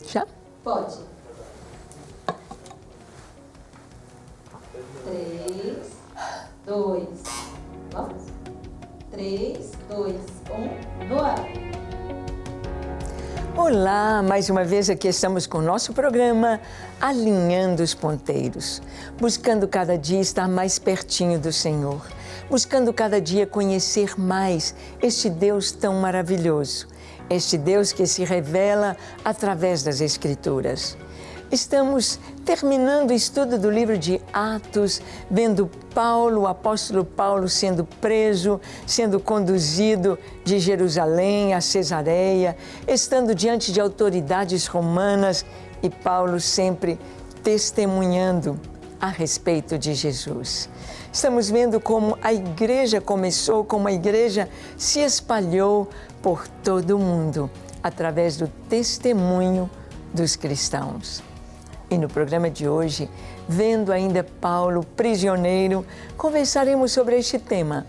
Já? Pode. 3, 2, vamos? 3, 2, 1, no ar. Olá, mais uma vez aqui estamos com o nosso programa Alinhando os Ponteiros, buscando cada dia estar mais pertinho do Senhor, buscando cada dia conhecer mais este Deus tão maravilhoso, este Deus que se revela através das Escrituras. Estamos terminando o estudo do livro de Atos, vendo Paulo, o apóstolo Paulo sendo preso, sendo conduzido de Jerusalém a Cesareia, estando diante de autoridades romanas e Paulo sempre testemunhando a respeito de Jesus. Estamos vendo como a igreja começou, como a igreja se espalhou por todo o mundo através do testemunho dos cristãos. E no programa de hoje, vendo ainda Paulo prisioneiro, conversaremos sobre este tema.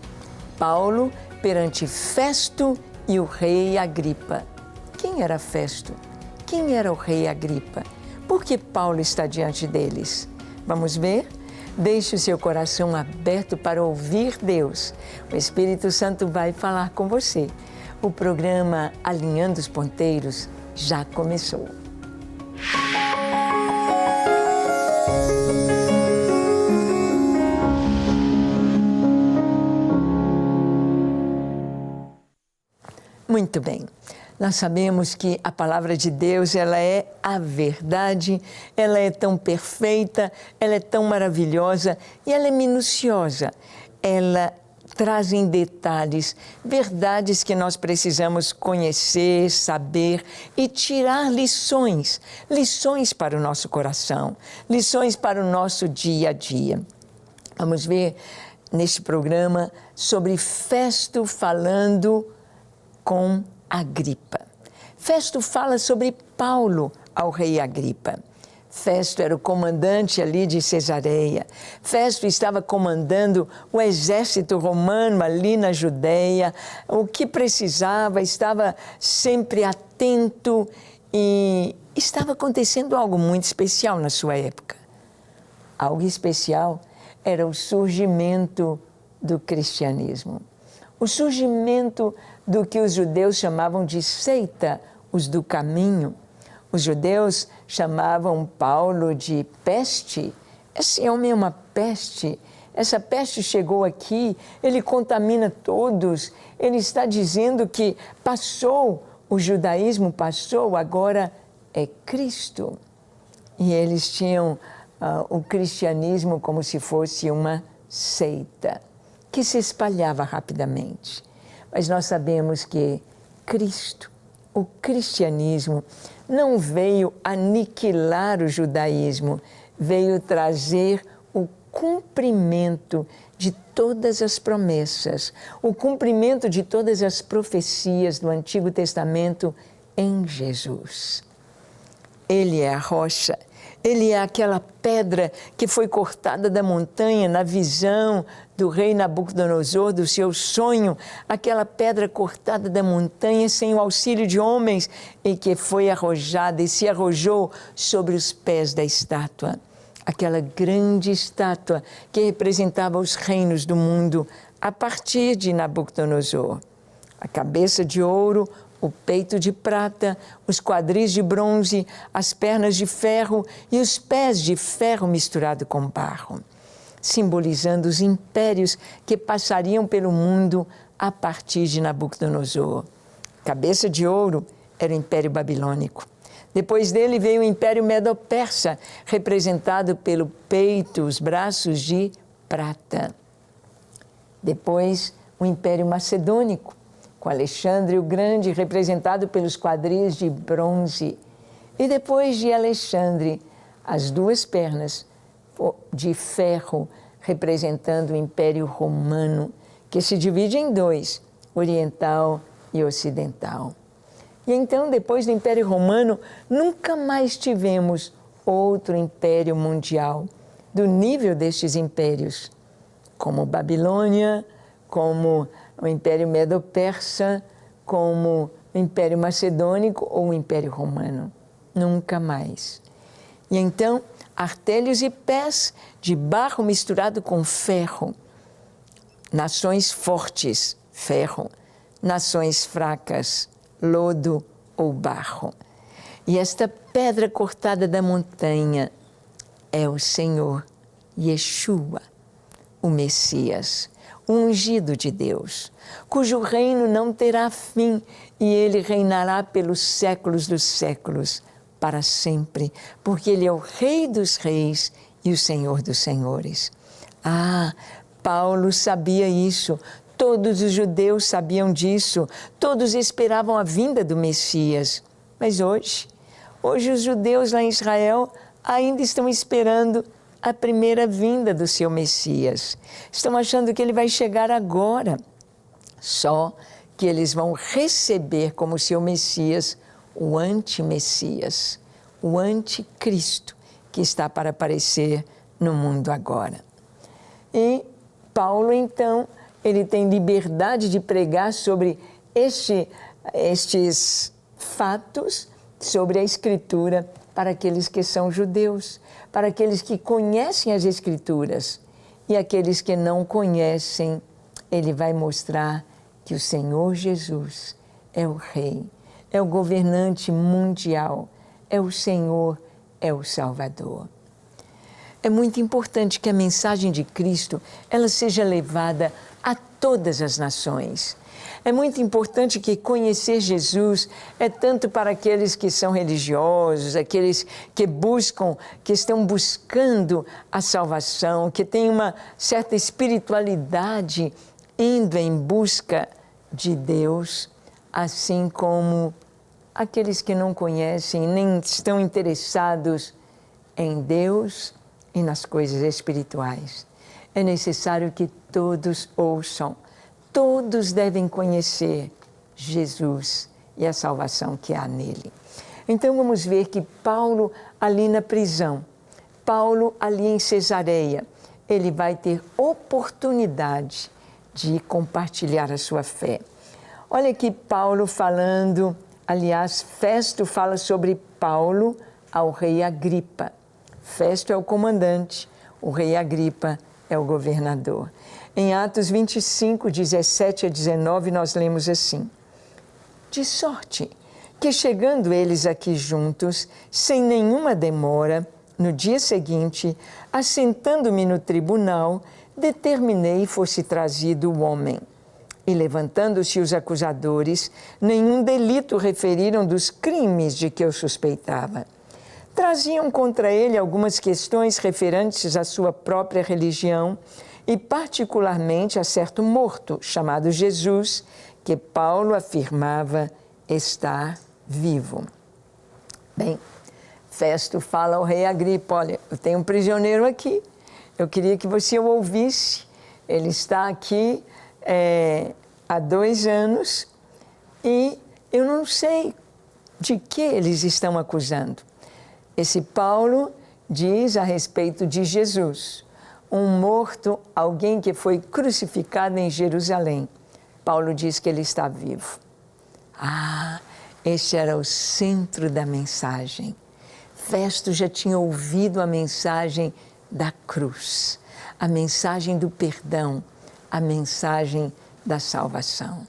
Paulo perante Festo e o rei Agripa. Quem era Festo? Quem era o rei Agripa? Por que Paulo está diante deles? Vamos ver? Deixe o seu coração aberto para ouvir Deus. O Espírito Santo vai falar com você. O programa Alinhando os Ponteiros já começou. Muito bem, nós sabemos que a palavra de Deus, ela é a verdade, ela é tão perfeita, ela é tão maravilhosa e ela é minuciosa. Ela traz em detalhes verdades que nós precisamos conhecer, saber e tirar lições para o nosso coração, lições para o nosso dia a dia. Vamos ver neste programa sobre Festo falando com Agripa. Festo fala sobre Paulo ao rei Agripa. Festo era o comandante ali de Cesareia. Festo estava comandando o exército romano ali na Judeia. O que precisava, estava sempre atento e estava acontecendo algo muito especial na sua época. Algo especial era o surgimento do cristianismo. O surgimento do que os judeus chamavam de seita, os do caminho. Os judeus chamavam Paulo de peste. Esse homem é uma peste. Essa peste chegou aqui, ele contamina todos. Ele está dizendo que passou, o judaísmo passou, agora é Cristo. E eles tinham o cristianismo como se fosse uma seita, que se espalhava rapidamente. Mas nós sabemos que Cristo, o cristianismo, não veio aniquilar o judaísmo, veio trazer o cumprimento de todas as promessas, o cumprimento de todas as profecias do Antigo Testamento em Jesus. Ele é a rocha. Ele é aquela pedra que foi cortada da montanha na visão do rei Nabucodonosor, do seu sonho, aquela pedra cortada da montanha sem o auxílio de homens e que foi arrojada e se arrojou sobre os pés da estátua. Aquela grande estátua que representava os reinos do mundo a partir de Nabucodonosor. A cabeça de ouro, o peito de prata, os quadris de bronze, as pernas de ferro e os pés de ferro misturado com barro, simbolizando os impérios que passariam pelo mundo a partir de Nabucodonosor. Cabeça de ouro era o Império Babilônico. Depois dele veio o Império Medo-Persa, representado pelo peito, os braços de prata. Depois, o Império Macedônico, com Alexandre o Grande, representado pelos quadris de bronze. E depois de Alexandre, as duas pernas de ferro, representando o Império Romano, que se divide em dois, oriental e ocidental. E então, depois do Império Romano, nunca mais tivemos outro império mundial do nível destes impérios, como Babilônia, como o Império Medo-Persa como o Império Macedônico ou o Império Romano. Nunca mais. E então, artelhos e pés de barro misturado com ferro. Nações fortes, ferro. Nações fracas, lodo ou barro. E esta pedra cortada da montanha é o Senhor Yeshua, o Messias, o ungido de Deus, cujo reino não terá fim e ele reinará pelos séculos dos séculos, para sempre, porque ele é o Rei dos reis e o Senhor dos senhores. Ah, Paulo sabia isso, todos os judeus sabiam disso, todos esperavam a vinda do Messias. Mas hoje os judeus lá em Israel ainda estão esperando a primeira vinda do seu Messias. Estão achando que ele vai chegar agora. Só que eles vão receber como seu Messias o anti-Messias, o anticristo que está para aparecer no mundo agora. E Paulo, então, ele tem liberdade de pregar sobre estes fatos, sobre a Escritura, para aqueles que são judeus, para aqueles que conhecem as Escrituras. E aqueles que não conhecem, ele vai mostrar que o Senhor Jesus é o Rei, é o governante mundial, é o Senhor, é o Salvador. É muito importante que a mensagem de Cristo ela seja levada a todas as nações. É muito importante que conhecer Jesus é tanto para aqueles que são religiosos, aqueles que buscam, que estão buscando a salvação, que têm uma certa espiritualidade indo em busca de Deus, assim como aqueles que não conhecem, nem estão interessados em Deus e nas coisas espirituais. É necessário que todos ouçam, todos devem conhecer Jesus e a salvação que há nele. Então vamos ver que Paulo ali na prisão, Paulo ali em Cesareia, ele vai ter oportunidade de compartilhar a sua fé. Olha aqui Paulo falando, aliás, Festo fala sobre Paulo ao rei Agripa. Festo é o comandante, o rei Agripa é o governador. Em Atos 25, 17 a 19, nós lemos assim: de sorte que, chegando eles aqui juntos, sem nenhuma demora, no dia seguinte, assentando-me no tribunal, determinei fosse trazido o homem. E levantando-se os acusadores, nenhum delito referiram dos crimes de que eu suspeitava. Traziam contra ele algumas questões referentes à sua própria religião e particularmente a certo morto chamado Jesus, que Paulo afirmava estar vivo. Bem, Festo fala ao rei Agripa: olha, eu tenho um prisioneiro aqui, eu queria que você o ouvisse, ele está aqui há 2 anos e eu não sei de que eles estão acusando. Esse Paulo diz a respeito de Jesus, um morto, alguém que foi crucificado em Jerusalém. Paulo diz que ele está vivo. Ah, esse era o centro da mensagem. Festo já tinha ouvido a mensagem da cruz, a mensagem do perdão, a mensagem da salvação.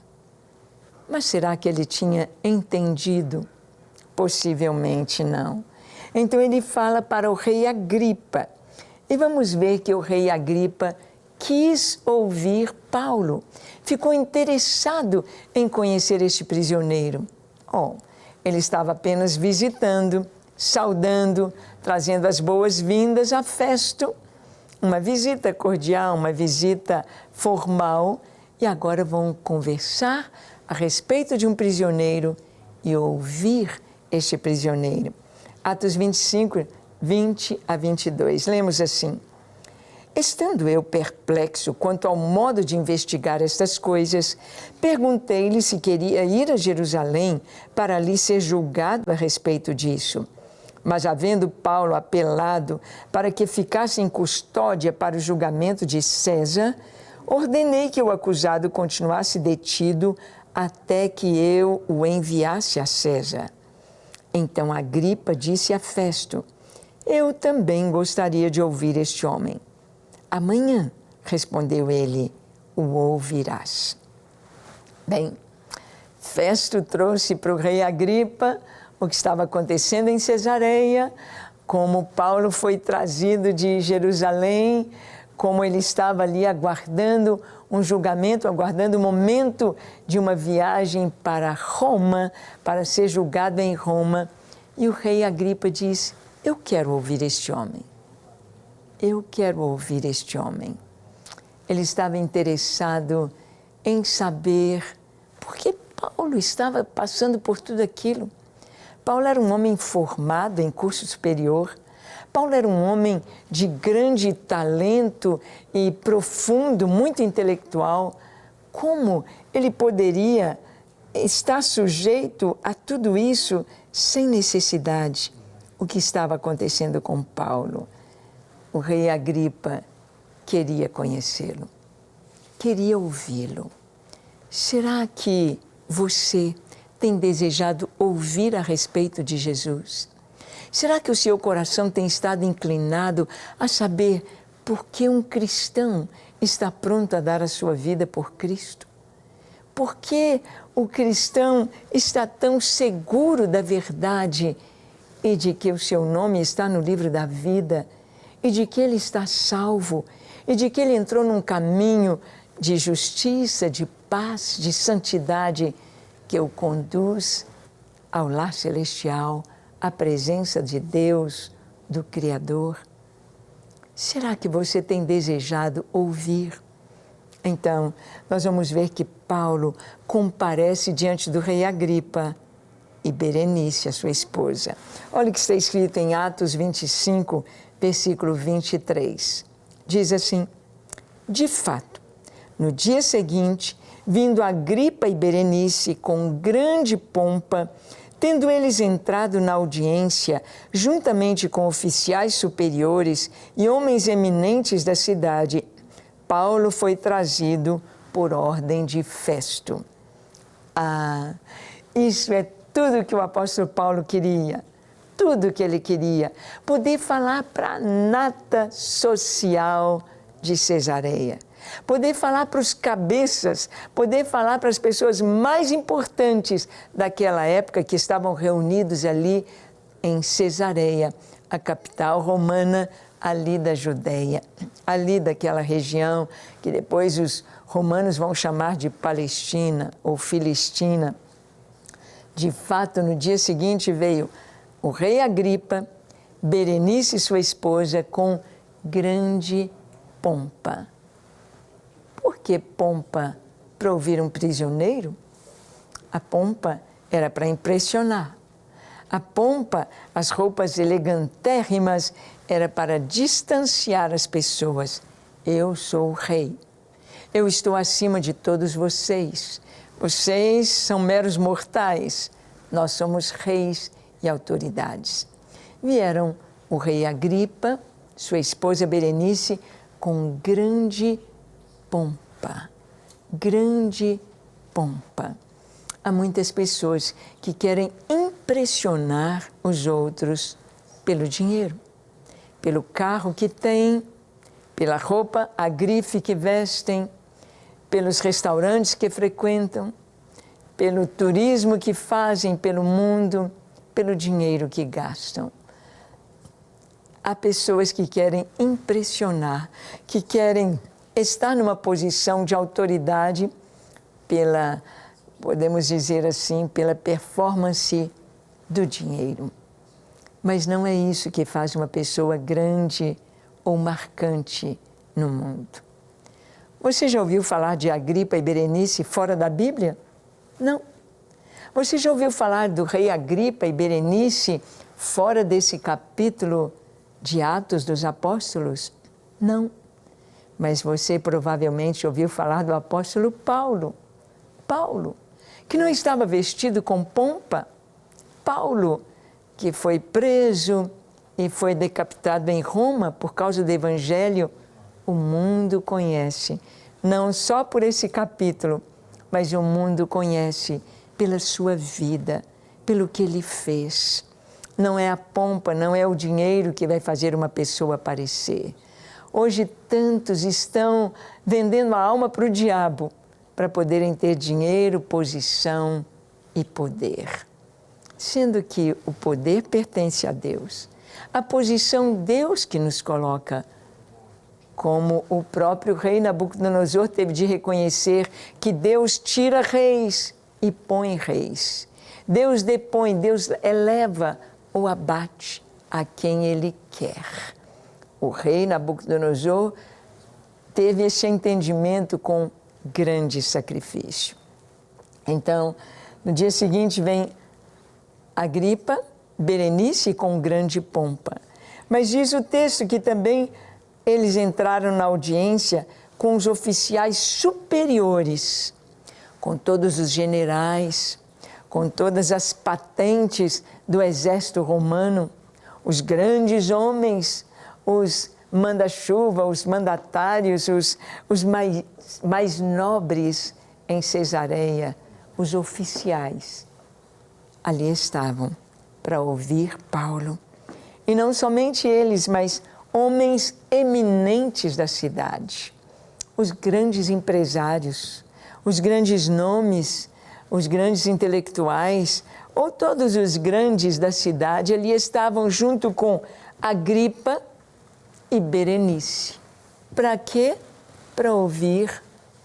Mas será que ele tinha entendido? Possivelmente não. Então ele fala para o rei Agripa. E vamos ver que o rei Agripa quis ouvir Paulo. Ficou interessado em conhecer este prisioneiro. Ele estava apenas visitando, saudando, trazendo as boas-vindas a Festo. Uma visita cordial, uma visita formal. E agora vão conversar a respeito de um prisioneiro e ouvir este prisioneiro. Atos 25, 20 a 22. Lemos assim: estando eu perplexo quanto ao modo de investigar estas coisas, perguntei-lhe se queria ir a Jerusalém para ali ser julgado a respeito disso. Mas, havendo Paulo apelado para que ficasse em custódia para o julgamento de César, ordenei que o acusado continuasse detido até que eu o enviasse a César. Então Agripa disse a Festo: eu também gostaria de ouvir este homem. Amanhã, respondeu ele, o ouvirás. Bem, Festo trouxe para o rei Agripa o que estava acontecendo em Cesareia, como Paulo foi trazido de Jerusalém, como ele estava ali aguardando um julgamento, aguardando o momento de uma viagem para Roma, para ser julgado em Roma. E o rei Agripa diz: eu quero ouvir este homem. Eu quero ouvir este homem. Ele estava interessado em saber por que Paulo estava passando por tudo aquilo. Paulo era um homem formado em curso superior. Paulo era um homem de grande talento e profundo, muito intelectual. Como ele poderia estar sujeito a tudo isso sem necessidade? O que estava acontecendo com Paulo? O rei Agripa queria conhecê-lo, queria ouvi-lo. Será que você tem desejado ouvir a respeito de Jesus? Será que o seu coração tem estado inclinado a saber por que um cristão está pronto a dar a sua vida por Cristo? Por que o cristão está tão seguro da verdade e de que o seu nome está no livro da vida, e de que ele está salvo, e de que ele entrou num caminho de justiça, de paz, de santidade, que o conduz ao lar celestial, à presença de Deus, do Criador? Será que você tem desejado ouvir? Então, nós vamos ver que Paulo comparece diante do rei Agripa e Berenice, a sua esposa. Olha o que está escrito em Atos 25, versículo 23. Diz assim: de fato, no dia seguinte, vindo Agripa e Berenice com grande pompa, tendo eles entrado na audiência, juntamente com oficiais superiores e homens eminentes da cidade, Paulo foi trazido por ordem de Festo. Ah, isso é tudo que o apóstolo Paulo queria, tudo que ele queria, poder falar para a nata social de Cesareia, poder falar para os cabeças, poder falar para as pessoas mais importantes daquela época que estavam reunidos ali em Cesareia, a capital romana ali da Judeia, ali daquela região que depois os romanos vão chamar de Palestina ou Filistina. De fato, no dia seguinte veio o rei Agripa, Berenice, sua esposa, com grande pompa. Por que pompa? Para ouvir um prisioneiro? A pompa era para impressionar. A pompa, as roupas elegantérrimas, era para distanciar as pessoas. Eu sou o rei. Eu estou acima de todos vocês. Vocês são meros mortais. Nós somos reis e autoridades. Vieram o rei Agripa, sua esposa Berenice, com grande pompa. Grande pompa. Há muitas pessoas que querem impressionar os outros pelo dinheiro, pelo carro que têm, pela roupa, a grife que vestem, pelos restaurantes que frequentam, pelo turismo que fazem pelo mundo, pelo dinheiro que gastam. Há pessoas que querem impressionar, que querem estar numa posição de autoridade pela, podemos dizer assim, pela performance do dinheiro. Mas não é isso que faz uma pessoa grande ou marcante no mundo. Você já ouviu falar de Agripa e Berenice fora da Bíblia? Não. Você já ouviu falar do rei Agripa e Berenice fora desse capítulo de Atos dos Apóstolos? Não. Mas você provavelmente ouviu falar do apóstolo Paulo. Paulo, que não estava vestido com pompa. Paulo, que foi preso e foi decapitado em Roma por causa do Evangelho. O mundo conhece não só por esse capítulo, mas o mundo conhece pela sua vida, pelo que ele fez. Não é a pompa, não é o dinheiro que vai fazer uma pessoa aparecer. Hoje tantos estão vendendo a alma para o diabo para poderem ter dinheiro, posição e poder. Sendo que o poder pertence a Deus. A posição, Deus que nos coloca. Como o próprio rei Nabucodonosor teve de reconhecer que Deus tira reis e põe reis. Deus depõe, Deus eleva ou abate a quem Ele quer. O rei Nabucodonosor teve esse entendimento com grande sacrifício. Então, no dia seguinte vem Agripa, Berenice com grande pompa. Mas diz o texto que também eles entraram na audiência com os oficiais superiores, com todos os generais, com todas as patentes do exército romano, os grandes homens, os manda-chuva, os mandatários, os mais nobres em Cesareia, os oficiais. Ali estavam para ouvir Paulo. E não somente eles, mas homens eminentes da cidade, os grandes empresários, os grandes nomes, os grandes intelectuais, ou todos os grandes da cidade, ali estavam junto com Agripa e Berenice. Para quê? Para ouvir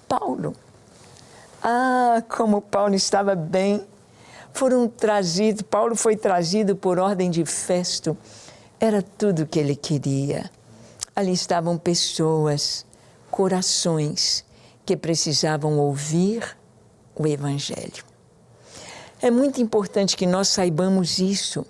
Paulo. Ah, como Paulo estava bem! Paulo foi trazido por ordem de Festo. Era tudo o que ele queria. Ali estavam pessoas, corações, que precisavam ouvir o Evangelho. É muito importante que nós saibamos isso.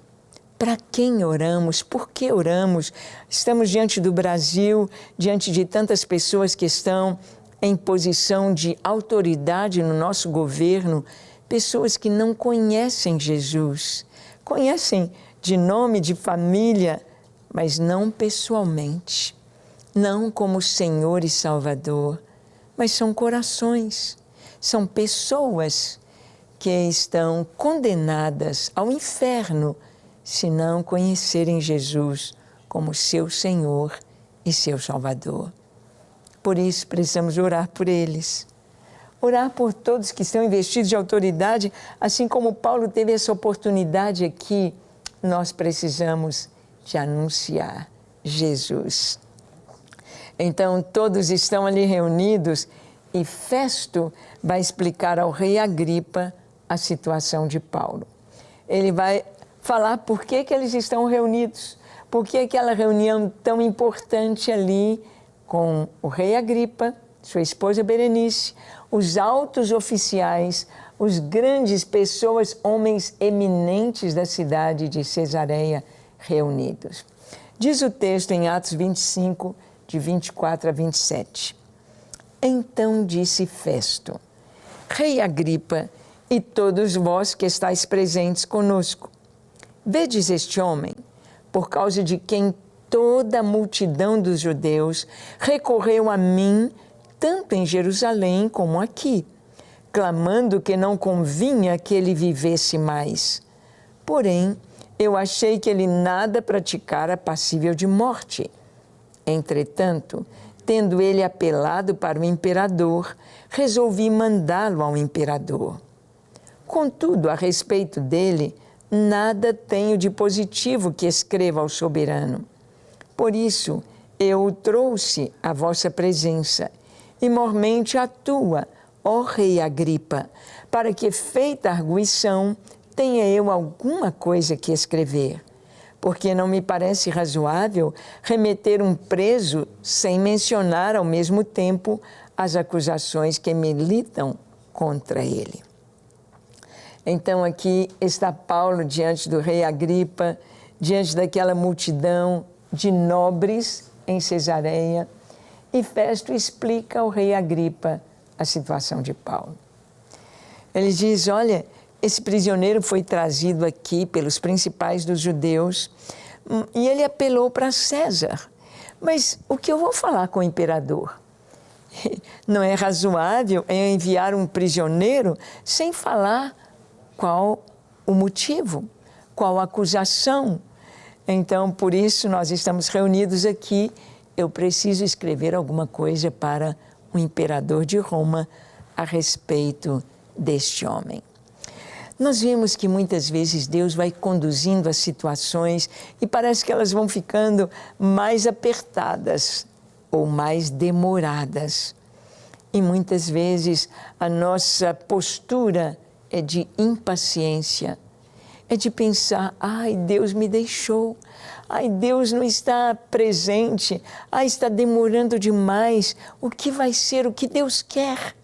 Para quem oramos? Por que oramos? Estamos diante do Brasil, diante de tantas pessoas que estão em posição de autoridade no nosso governo, pessoas que não conhecem Jesus, conhecem de nome, de família, mas não pessoalmente, não como Senhor e Salvador, mas são corações, são pessoas que estão condenadas ao inferno se não conhecerem Jesus como seu Senhor e seu Salvador. Por isso precisamos orar por eles. Orar por todos que estão investidos de autoridade, assim como Paulo teve essa oportunidade aqui, nós precisamos de anunciar Jesus. Então, todos estão ali reunidos e Festo vai explicar ao rei Agripa a situação de Paulo. Ele vai falar por que eles estão reunidos, por que aquela reunião tão importante ali com o rei Agripa, sua esposa Berenice, os altos oficiais, os grandes pessoas, homens eminentes da cidade de Cesareia reunidos. Diz o texto em Atos 25, de 24 a 27. Então disse Festo: Rei Agripa e todos vós que estáis presentes conosco, vedes este homem, por causa de quem toda a multidão dos judeus recorreu a mim, tanto em Jerusalém como aqui, clamando que não convinha que ele vivesse mais. Porém, eu achei que ele nada praticara passível de morte. Entretanto, tendo ele apelado para o imperador, resolvi mandá-lo ao imperador. Contudo, a respeito dele, nada tenho de positivo que escreva ao soberano. Por isso, eu o trouxe à vossa presença, e mormente a tua, ó rei Agripa, para que, feita a arguição, tenha eu alguma coisa que escrever. Porque não me parece razoável remeter um preso sem mencionar ao mesmo tempo as acusações que militam contra ele. Então aqui está Paulo diante do rei Agripa, diante daquela multidão de nobres em Cesareia, e Festo explica ao rei Agripa a situação de Paulo. Ele diz, olha, esse prisioneiro foi trazido aqui pelos principais dos judeus e ele apelou para César. Mas o que eu vou falar com o imperador? Não é razoável enviar um prisioneiro sem falar qual o motivo, qual a acusação. Então, por isso, nós estamos reunidos aqui. Eu preciso escrever alguma coisa para o imperador de Roma a respeito deste homem. Nós vemos que muitas vezes Deus vai conduzindo as situações e parece que elas vão ficando mais apertadas ou mais demoradas. E muitas vezes a nossa postura é de impaciência, é de pensar, ai, Deus me deixou, ai, Deus não está presente, ai, está demorando demais, o que vai ser, o que Deus quer?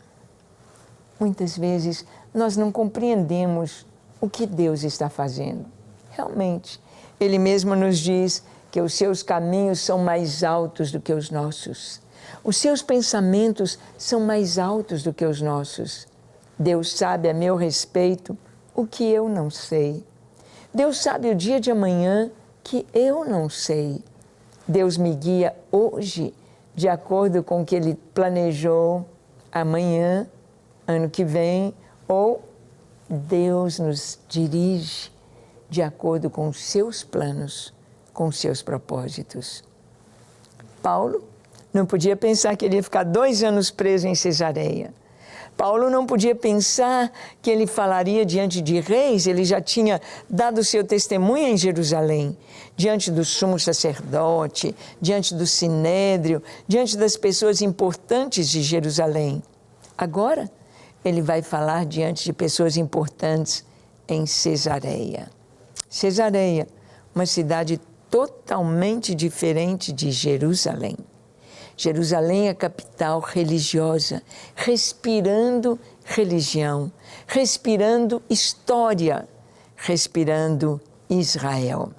Muitas vezes nós não compreendemos o que Deus está fazendo. Realmente, Ele mesmo nos diz que os seus caminhos são mais altos do que os nossos. Os seus pensamentos são mais altos do que os nossos. Deus sabe a meu respeito o que eu não sei. Deus sabe o dia de amanhã que eu não sei. Deus me guia hoje de acordo com o que Ele planejou amanhã, ano que vem, ou Deus nos dirige de acordo com os seus planos, com os seus propósitos. Paulo não podia pensar que ele ia ficar 2 anos preso em Cesareia. Paulo não podia pensar que ele falaria diante de reis, ele já tinha dado seu testemunho em Jerusalém, diante do sumo sacerdote, diante do sinédrio, diante das pessoas importantes de Jerusalém. Agora, ele vai falar diante de pessoas importantes em Cesareia. Cesareia, uma cidade totalmente diferente de Jerusalém. Jerusalém é a capital religiosa, respirando religião, respirando história, respirando Israel.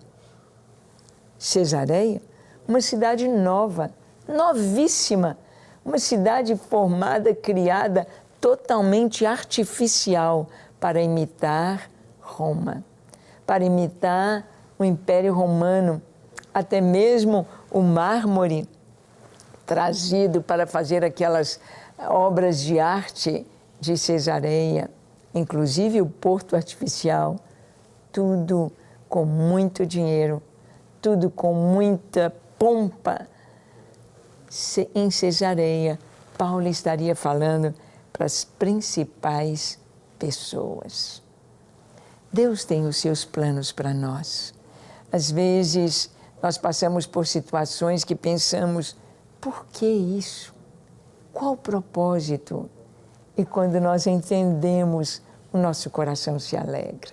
Cesareia, uma cidade nova, novíssima, uma cidade formada, criada, totalmente artificial para imitar Roma, para imitar o Império Romano, até mesmo o mármore trazido para fazer aquelas obras de arte de Cesareia, inclusive o porto artificial, tudo com muito dinheiro, tudo com muita pompa. Em Cesareia, Paulo estaria falando para as principais pessoas. Deus tem os seus planos para nós. Às vezes, nós passamos por situações que pensamos, por que isso? Qual o propósito? E quando nós entendemos, o nosso coração se alegra.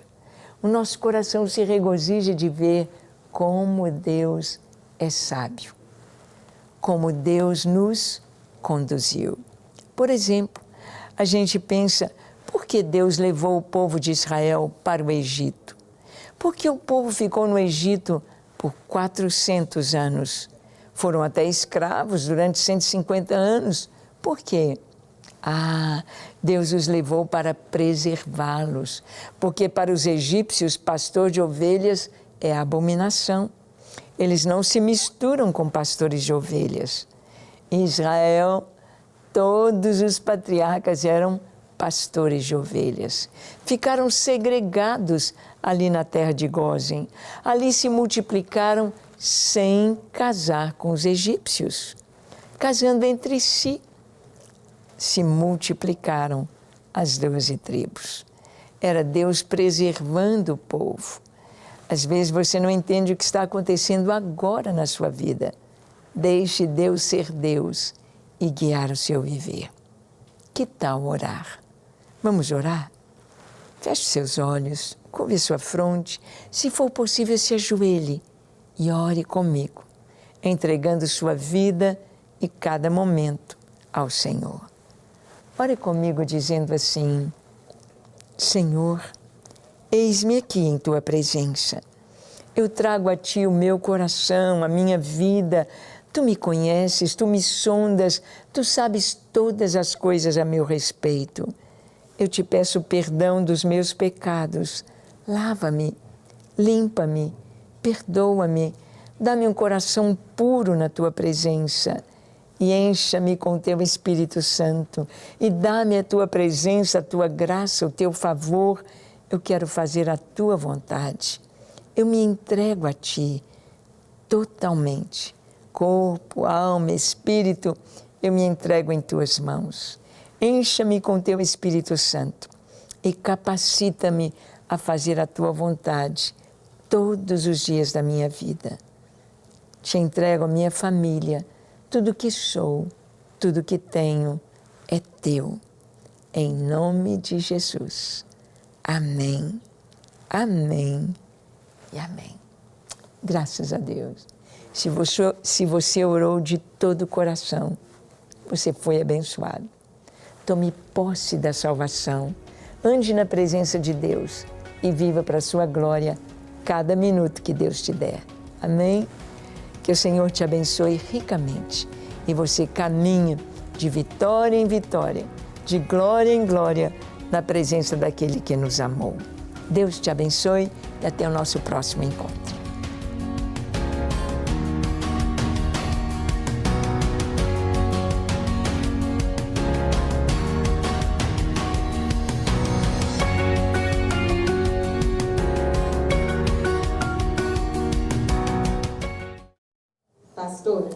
O nosso coração se regozija de ver como Deus é sábio, como Deus nos conduziu. Por exemplo, a gente pensa, por que Deus levou o povo de Israel para o Egito? Por que o povo ficou no Egito por 400 anos? Foram até escravos durante 150 anos. Por quê? Deus os levou para preservá-los, porque para os egípcios, pastor de ovelhas é abominação. Eles não se misturam com pastores de ovelhas. Em Israel, todos os patriarcas eram pastores de ovelhas. Ficaram segregados ali na terra de Gósen. Ali se multiplicaram sem casar com os egípcios. Casando entre si, se multiplicaram as 12 tribos. Era Deus preservando o povo. Às vezes você não entende o que está acontecendo agora na sua vida. Deixe Deus ser Deus e guiar o seu viver. Que tal orar? Vamos orar? Feche seus olhos, curve sua fronte. Se for possível, se ajoelhe e ore comigo, entregando sua vida e cada momento ao Senhor. Ore comigo dizendo assim, Senhor, eis-me aqui em Tua presença. Eu trago a Ti o meu coração, a minha vida. Tu me conheces, Tu me sondas, Tu sabes todas as coisas a meu respeito. Eu Te peço perdão dos meus pecados. Lava-me, limpa-me, perdoa-me, dá-me um coração puro na Tua presença e encha-me com teu Espírito Santo e dá-me a tua presença, a tua graça, o teu favor. Eu quero fazer a tua vontade. Eu me entrego a ti totalmente. Corpo, alma, espírito, eu me entrego em tuas mãos. Encha-me com teu Espírito Santo e capacita-me a fazer a tua vontade todos os dias da minha vida. Te entrego a minha família, tudo que sou, tudo que tenho é teu. Em nome de Jesus. Amém, amém e amém. Graças a Deus. Se você orou de todo o coração, você foi abençoado. Tome posse da salvação. Ande na presença de Deus e viva para a sua glória cada minuto que Deus te der. Amém? Que o Senhor te abençoe ricamente e você caminhe de vitória em vitória, de glória em glória, na presença daquele que nos amou. Deus te abençoe e até o nosso próximo encontro. Pastora,